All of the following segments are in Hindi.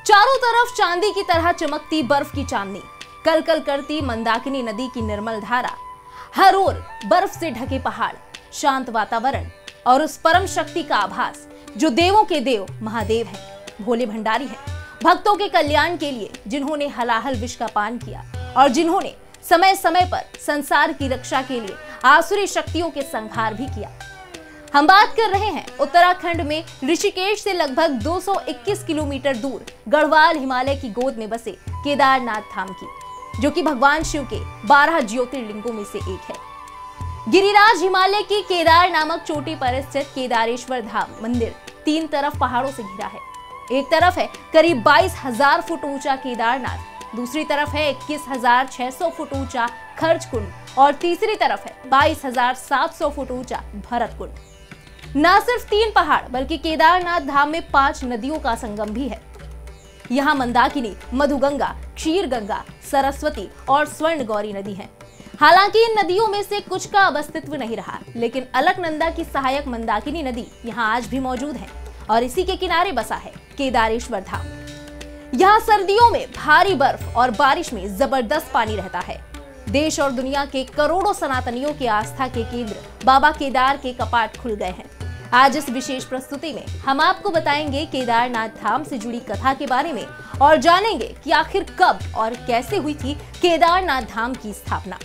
चारों तरफ चांदी की तरह चमकती बर्फ की चांदनी, कल कल करती मंदाकिनी नदी की निर्मल धारा, हर ओर बर्फ से ढके पहाड़, शांत वातावरण और उस परम शक्ति का आभास जो देवों के देव महादेव है, भोले भंडारी है, भक्तों के कल्याण के लिए जिन्होंने हलाहल विष का पान किया और जिन्होंने समय समय पर संसार की रक्षा के लिए आसुरी शक्तियों के संहार भी किया। हम बात कर रहे हैं उत्तराखंड में ऋषिकेश से लगभग 221 किलोमीटर दूर गढ़वाल हिमालय की गोद में बसे केदारनाथ धाम की, जो कि भगवान शिव के 12 ज्योतिर्लिंगों में से एक है। गिरिराज हिमालय की केदार नामक चोटी पर स्थित केदारेश्वर धाम मंदिर 3 तरफ पहाड़ों से घिरा है। एक तरफ है करीब 22,000 फुट ऊंचा केदारनाथ, दूसरी तरफ है 21,600 फुट ऊंचा खर्च कुंड और तीसरी तरफ है 22,700 फुट ऊंचा भरत कुंड। न सिर्फ 3 पहाड़ बल्कि केदारनाथ धाम में 5 नदियों का संगम भी है। यहाँ मंदाकिनी, मधुगंगा, क्षीर गंगा, सरस्वती और स्वर्ण गौरी नदी है। हालांकि इन नदियों में से कुछ का अब अस्तित्व नहीं रहा, लेकिन अलकनंदा की सहायक मंदाकिनी नदी यहाँ आज भी मौजूद है और इसी के किनारे बसा है केदारेश्वर धाम। यहाँ सर्दियों में भारी बर्फ और बारिश में जबरदस्त पानी रहता है। देश और दुनिया के करोड़ों सनातनियों के आस्था के केंद्र बाबा केदार के कपाट खुल गए हैं। आज इस विशेष प्रस्तुति में हम आपको बताएंगे केदारनाथ धाम से जुड़ी कथा के बारे में और जानेंगे कि आखिर कब और कैसे हुई थी केदारनाथ धाम की स्थापना।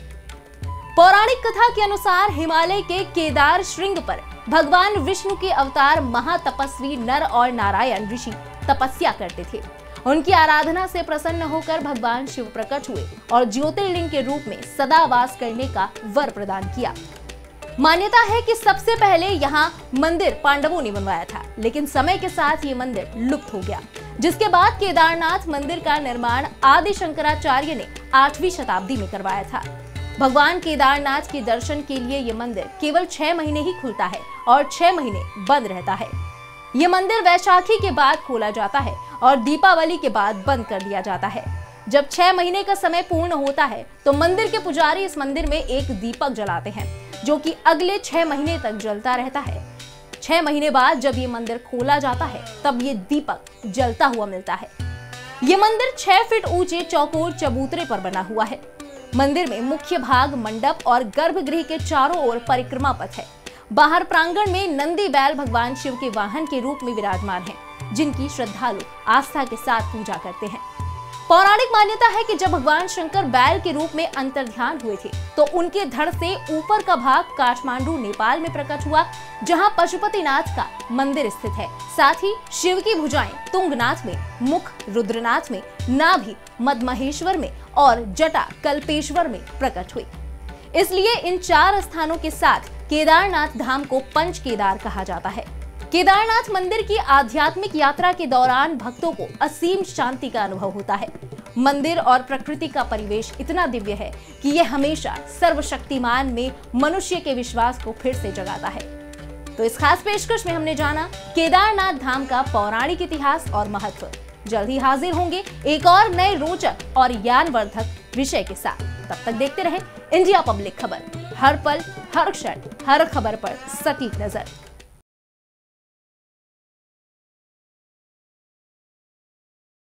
पौराणिक कथा के अनुसार हिमालय के केदार श्रृंग पर भगवान विष्णु के अवतार महातपस्वी नर और नारायण ऋषि तपस्या करते थे। उनकी आराधना से प्रसन्न होकर भगवान शिव प्रकट हुए और ज्योतिर्लिंग के रूप में सदा वास करने का वर प्रदान किया। मान्यता है कि सबसे पहले यहाँ मंदिर पांडवों ने बनवाया था, लेकिन समय के साथ ये मंदिर लुप्त हो गया, जिसके बाद केदारनाथ मंदिर का निर्माण आदि शंकराचार्य ने 8वीं शताब्दी में करवाया था। भगवान केदारनाथ के दर्शन के लिए ये मंदिर केवल 6 महीने ही खुलता है और 6 महीने बंद रहता है। ये मंदिर वैशाखी के बाद खोला जाता है और दीपावली के बाद बंद कर दिया जाता है। जब 6 महीने का समय पूर्ण होता है तो मंदिर के पुजारी इस मंदिर में एक दीपक जलाते हैं, जो कि अगले 6 महीने तक जलता रहता है। 6 महीने बाद जब ये मंदिर खोला जाता है तब ये दीपक जलता हुआ मिलता है। ये मंदिर 6 फीट ऊंचे चौकोर चबूतरे पर बना हुआ है। मंदिर में मुख्य भाग मंडप और गर्भगृह के चारों ओर परिक्रमा पथ है। बाहर प्रांगण में नंदी बैल भगवान शिव के वाहन के रूप में विराजमान हैं, जिनकी श्रद्धालु आस्था के साथ पूजा करते हैं। पौराणिक मान्यता है कि जब भगवान शंकर बैल के रूप में अंतर्ध्यान हुए थे तो उनके धड़ से ऊपर का भाग काठमांडू नेपाल में प्रकट हुआ, जहां पशुपतिनाथ का मंदिर स्थित है। साथ ही शिव की भुजाएं तुंगनाथ में, मुख रुद्रनाथ में, नाभि मदमहेश्वर में और जटा कल्पेश्वर में प्रकट हुई। इसलिए इन 4 स्थानों के साथ केदारनाथ धाम को पंच केदार कहा जाता है। केदारनाथ मंदिर की आध्यात्मिक यात्रा के दौरान भक्तों को असीम शांति का अनुभव होता है। मंदिर और प्रकृति का परिवेश इतना दिव्य है कि यह हमेशा सर्वशक्तिमान में मनुष्य के विश्वास को फिर से जगाता है। तो इस खास पेशकश में हमने जाना केदारनाथ धाम का पौराणिक इतिहास और महत्व। जल्द ही हाजिर होंगे एक और नए रोचक और ज्ञानवर्धक विषय के साथ। तब तक देखते रहें इंडिया पब्लिक खबर, हर पल, हर क्षण, हर खबर पर सटीक नजर।